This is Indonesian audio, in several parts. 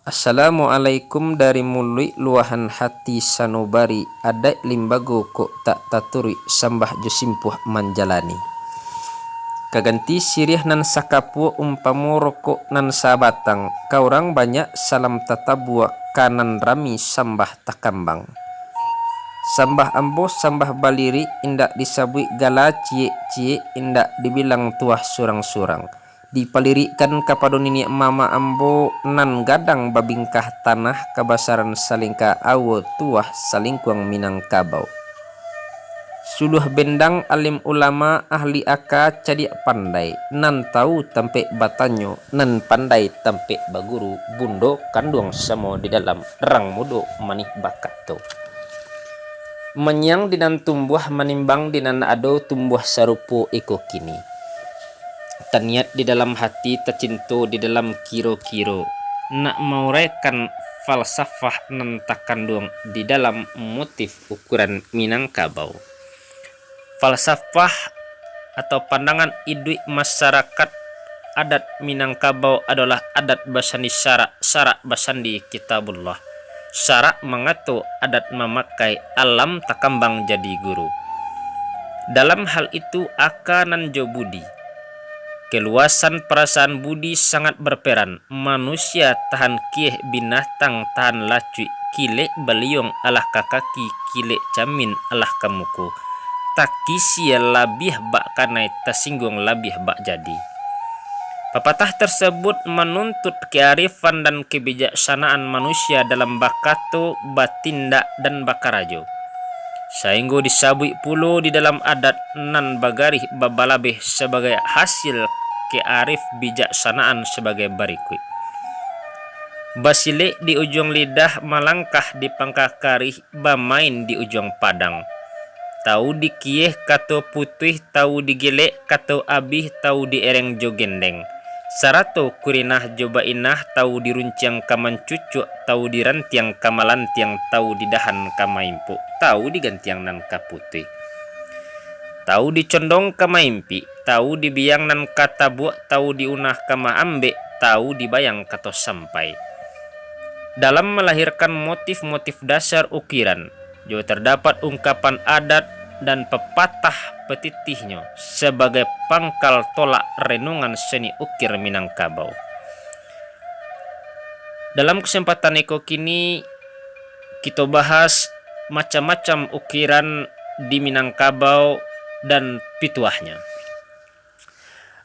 Assalamualaikum dari mului luahan hati sanubari ada limbago kok tak taturi sambah josimpuh manjalani kaganti sirih nan sakapu umpamu rokok nan sabatang kaurang banyak salam tatabua kanan rami sambah takambang sambah ambo sambah baliri indak disabui gala cie indak dibilang tuah surang-surang dipalirikan kapada nini mama ambo nan gadang babingkah tanah kabasaran salingka awo tuah salingkuang Minangkabau suluh bendang alim ulama ahli aka cadia pandai nan tahu tampe batanyo nan pandai tampe baguru bundo kandung samo di dalam rang mudo manih bakato menyang dinan tumbuh manimbang dinan ado tumbuh sarupo iko kini taniat di dalam hati tercinto di dalam kiro-kiro nak maurekan falsafah nan takandung di dalam motif ukuran Minangkabau. Falsafah atau pandangan idui masyarakat adat Minangkabau adalah adat basandi syarak basandi kitabullah. Syarak mengatur adat memakai alam takambang jadi guru. Dalam hal itu akanan jo budi. Keluasan perasaan budi sangat berperan. Manusia tahan kieh binatang tahan lacui. Kile baliong alah kakaki kile camin alah kamuku. Taki sia labih bak kanai tersinggung labih bak jadi. Pepatah tersebut menuntut kearifan dan kebijaksanaan manusia dalam bakato, batindak dan bakarajo. Sainggo disabui pulo di dalam adat nan bagarih babalabeh sebagai hasil kearif bijaksanaan sebagai berikut. Basile di ujung lidah malangkah di pangkah karih bamain di ujung padang. Tahu di kieh kato putih tahu di gelek kato abih tahu di ereng jogendeng. Sarato kurinah joba inah tahu di runciang kaman cucuk tahu di rantiang kamalantiang tahu di dahan kamaimpu tahu di gantiang nan kaputih tahu di condong kamaimpi tahu di biang nan katabuak tahu di unah kama ambek tahu di bayang kato sampai. Dalam melahirkan motif-motif dasar ukiran juga terdapat ungkapan adat dan pepatah petitihnya sebagai pangkal tolak renungan seni ukir Minangkabau. Dalam kesempatan eko kini kita bahas macam-macam ukiran di Minangkabau dan pituahnya.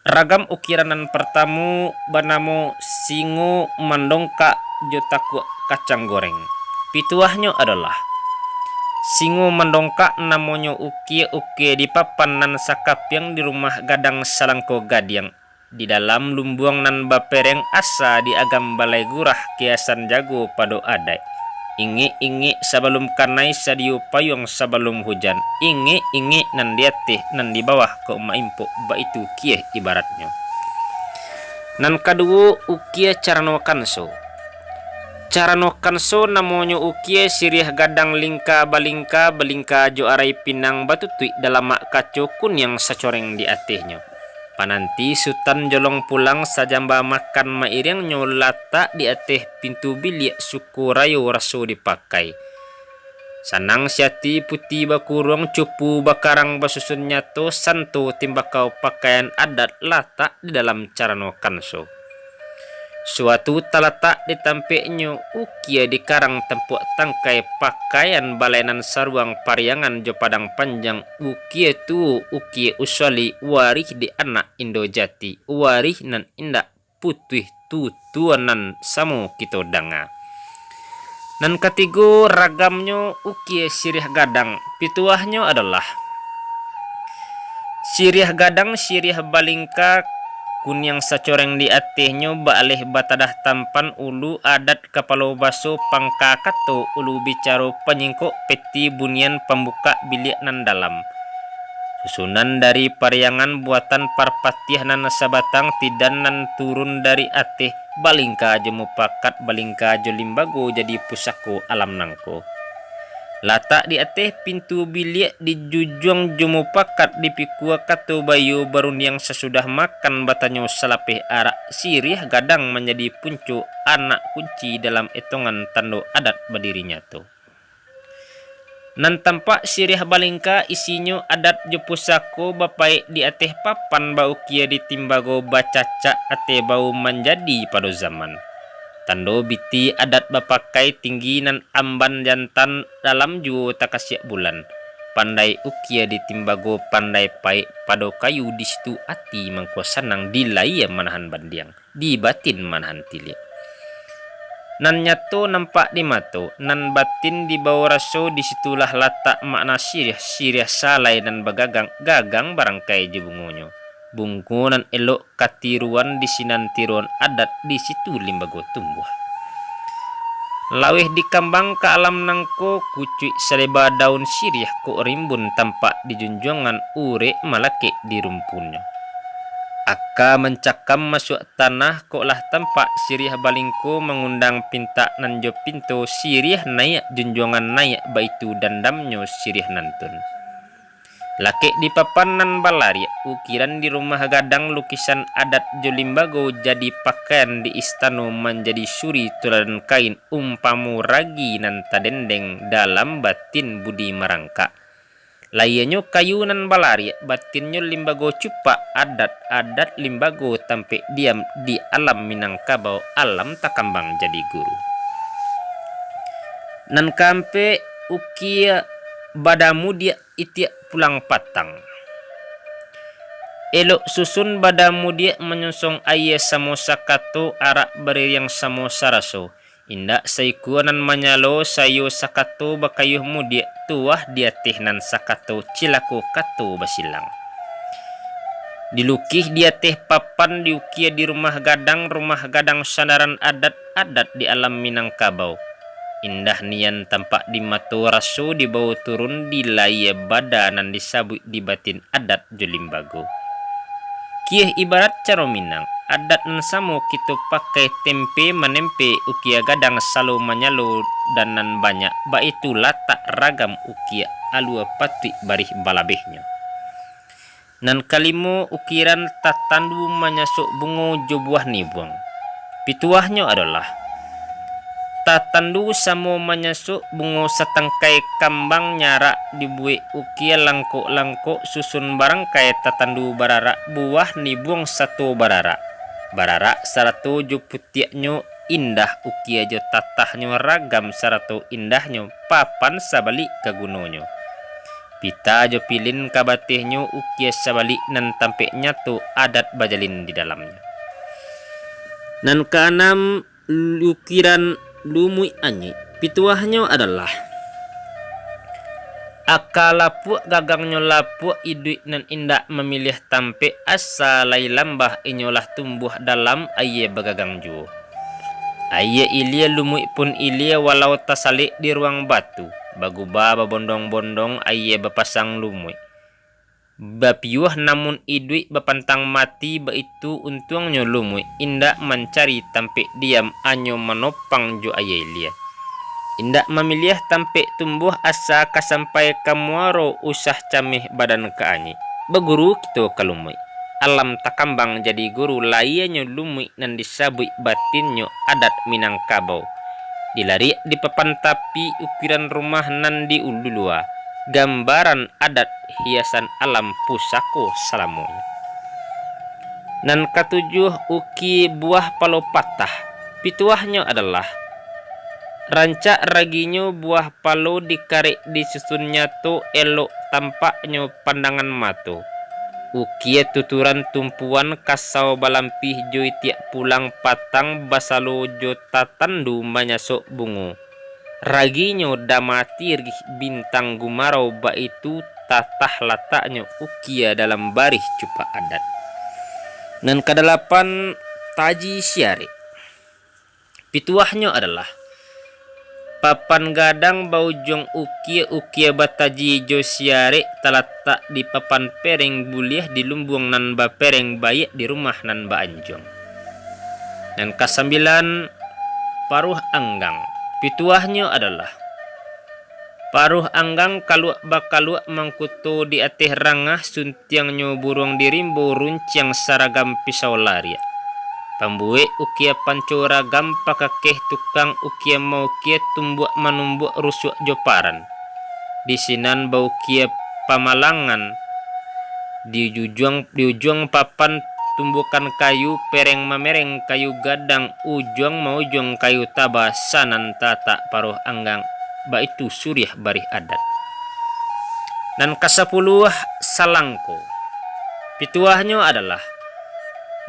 Ragam ukiranan pertama bernama singo mandongka jotaku kacang goreng. Pituahnya adalah singo mendongkak namanya ukie di papan nan sakapiang di rumah gadang salangko gadiang di dalam lumbuang nan bapereng asa di agam balai gurah kiasan jago pado adai ingi sebelum kanai sadio payung sebelum hujan ingi nan diatih nan di bawah ke umma impo ba itu kie ibaratnya nan kedua ukie carano kanso Carano kanso namanya ukie sirih gadang lingka balingka jo arai pinang batutui dalam mak kacukun yang sacoreng di atihnya. Pananti sutan jolong pulang sajamba makan mairing nyolata di atih pintu bilik suku rayo raso dipakai. Sanang siati putih bakurung cupu bakarang basusun nyato santo timbakau pakaian adat lata di dalam carano kanso. Suatu talatak ditampeknya ukia di karang tempuk tangkai pakaian balainan saruang pariangan jo padang panjang ukia tu ukia usali warih di anak Indo Jati warih nan indak putih tu tuanan samo kito danga. Nan ketiga ragamnya ukia sirih gadang pituahnya adalah sirih gadang sirih balingka kun yang sacoreng di atihnya baalih batadah tampan ulu adat kapalo baso pangkakato ulu bicaro penyingkok peti bunian pembuka bilik nan dalam susunan dari pariangan buatan parpatiah nan sabatang tidan nan turun dari atih balingka jemu pakat balingka jo limbago jadi pusako alam nangko. Latak di ateh pintu bilik di jujung jumupakat di pikua katu bayu barun yang sesudah makan batanyo salapeh arak sirih gadang menjadi puncu anak kunci dalam etongan tando adat berdirinya tu. Nan tampak sirih balingka isinyo adat jo pusako bapai di ateh papan bau kia ditimbago bacaca ate bau menjadi pada zaman. Tando biti adat bapakai tinggi nan amban jantan dalam ju takasyak bulan. Pandai ukia ditimbago pandai pai pado kayu di situ ati mangko sanang dilai manahan bandiang, di batin manahan tilik. Nan nyato nampak di mato, nan batin di bawah raso disitulah latak makna sirih salai dan bagagang gagang barangkai jebungonyo. Bungkunan elok katiruan di sinan tiruan adat di situ limbago tumbuh. Laweh di kambang ke alam nangko kucuik seleba daun sirih ko rimbun tampak di junjungan ure malake di rumpunnya. Aka mencakam masuk tanah kok lah tampak sirih balingko mengundang pinta nanjo pintu sirih naik junjungan naik baitu dandamnyo sirih nantun. Laki di papan nan balari ukiran di rumah gadang lukisan adat jolimbago jadi pakaian di istana menjadi suri tuladan kain umpamu ragi nan tadendeng dalam batin budi marangka. Layanyo kayu nan balari batinnya limbago cupa adat limbago tampe diam di alam Minangkabau alam takambang jadi guru. Nan kampe ukia badamu dia itia pulang patang. Elok susun badamu dia menyusung ayah samosa kato arak beri yang samosa raso. Indak saikuanan manyalo sayo sakato bakayuh mudia tuah dia tehnan sakato cilako kato basilang. Dilukih dia teh papan diukia di rumah gadang sandaran adat di alam Minangkabau. Indah nian tampak di mato raso dibawa turun di laya badanan disabut di batin adat jolimbago. Kieh ibarat caro Minang adat nan samo kita pakai tempe menempe ukia gadang salo manyalo dan nan banyak baitu latak ragam ukia alua patri barih balabehnya. Nan kalimo ukiran tatandu manyasuk bungo jo buah nibuang. Pituahnya adalah tatandu samo manyasuk bungo satangkai kambang nyara dibuik ukia langkok susun barangkai tatandu barara buah nibuang satu barara sarato jo putiaknyo indah ukia jo tatahnyo ragam sarato indahnya papan sabalik kagunonyo. Pita jo pilin kabatehnya ukia sabalik nan tampe nyatu adat bajalin di dalamnya. Nan keenam ukiran lumui anyi pituahnya adalah akalapuk gagangnya lapuk iduit nan indak memilih tampe asa lai lambah inyolah tumbuh dalam aye bagagang juo. Aye ilia lumui pun ilia walau tasalik di ruang batu. Baguba babondong-bondong aye bapasang lumui. Bapiuah namun iduit bapantang mati baitu untuangnya lumui indak mencari tampe diam anyo menopang jo aye ilia. Indak memilih tampe tumbuh asa kasampai kamuaro usah camih badan keanyi. Beguru kita kalumui. Alam takambang jadi guru layanya lumui nan disabui batinnya adat Minangkabau. Dilari di papan tapi ukiran rumah nan di ululua. Gambaran adat hiasan alam pusako salamonya. Nan ketujuh uki buah palo patah. Pituahnya adalah rancak raginyo buah palo dikarik disusunnya to elok tampaknya pandangan mato. Ukia tuturan tumpuan kasau balampih joi tiak pulang patang basalo jo tatandu manyasok bungo. Raginyo damatir bintang gumarau baitu tatah lataknya ukia dalam baris cupa adat. Nan kedelapan taji syari. Pituahnya adalah papan gadang baujong ukia bataji jo siare talatak di papan pereng buliah di lumbung nan ba pereng bayak di rumah nan ba anjong. Dan kesembilan paruh anggang. Pituahnya adalah Paruh anggang kaluak bakaluak mangkuto di ateh rangah suntiang nyo burung dirimbo runciang saragam pisau laria. Pambue ukia pancora gam pakakeh tukang ukia mau kia tumbuak manumbuak rusuk joparan. Di sinan bau kia pamalangan di ujung papan tumbukan kayu pereng mamereng kayu gadang ujung maujung kayu taba sanan tata paruh anggang baitu suriah barih adat. Dan kasapuluh salangko. Pituahnya adalah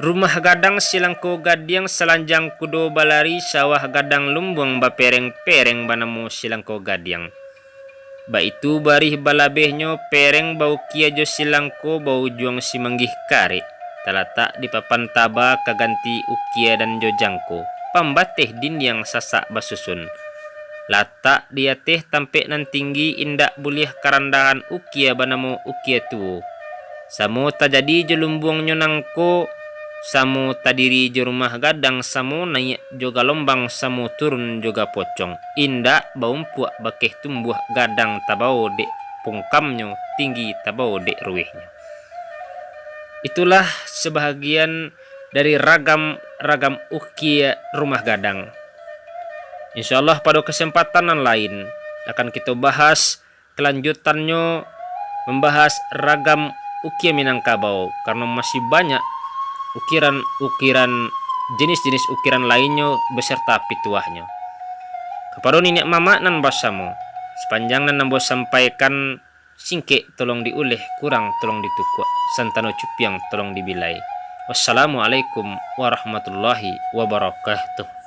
rumah gadang silangko gadiang selanjang kudo balari sawah gadang lumbung bapereng-pereng banamu silangko gadiang. Baitu barih balabehnya pereng bau kia jo silangko bau juang simanggih kare. Talatak di papan taba kaganti ukia dan jojangko. Pambateh din yang sasak basusun. Latak dia teh tampek nan tinggi indak boleh karandahan ukia banamu ukia tuo. Samu tajadi jo lumbung nyonangko. Samu tadiri jo rumah gadang samu naik juga lombang samu turun juga pocong. Indak baumpuak bakeh tumbuh gadang tabau dek pungkamnya tinggi tabau dek ruihnya. Itulah sebahagian dari ragam ukia rumah gadang. Insyaallah pada kesempatan lain akan kita bahas kelanjutannya, membahas ragam ukia Minangkabau karena masih banyak ukiran jenis-jenis ukiran lainnya beserta pituahnya. Kepada nenek mama nan basamu sepanjang nan nambah sampaikan singke tolong diuleh kurang tolong ditukuk santano cupiang tolong dibilai. Wassalamualaikum warahmatullahi wabarakatuh.